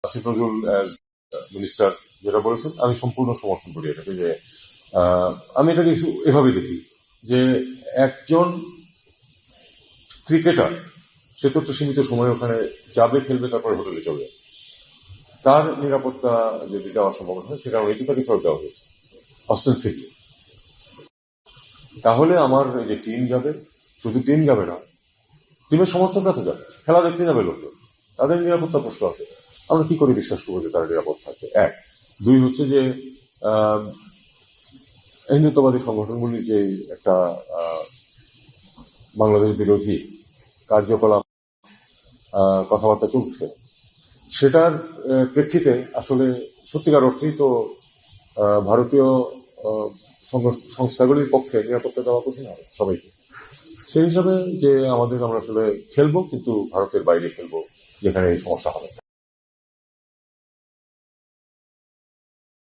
Asif Nazrul as minister যেটা বলেছেন আমি সম্পূর্ণ সমর্থন করি এটাকে, যে আমি এটাকে এভাবে দেখি যে একজন ক্রিকেটার সে তো একটা সীমিত সময় ওখানে যাবে, খেলবে, তারপরে হোটেলে চলে যাবে। তার নিরাপত্তা যদি দেওয়া সম্ভব হয় সে কারণে তাকে ফেরত দেওয়া হয়েছে অস্টেন্সিভলি। তাহলে আমার এই যে টিম যাবে, শুধু টিম যাবে না, টিমের সমর্থকরা তো যাবে, খেলা দেখতে যাবে লোকজন, তাদের নিরাপত্তা প্রশ্ন আছে। আমরা কি করে বিশ্বাস করবো যে তারা নিরাপদ থাকবে? এক। দুই হচ্ছে যে আহ, হিন্দুত্ববাদী সংগঠনগুলি যে একটা বাংলাদেশ বিরোধী কার্যকলাপ কথাবার্তা চলছে, সেটার প্রেক্ষিতে আসলে সত্যিকার অর্থেই তো ভারতীয় আহ, সংস্থাগুলির পক্ষে নিরাপত্তা দেওয়া কঠিন হবে সবাইকে। সেই হিসাবে যে আমরা আসলে খেলবো, কিন্তু ভারতের বাইরে খেলবো যেখানে এই সমস্যা হবে।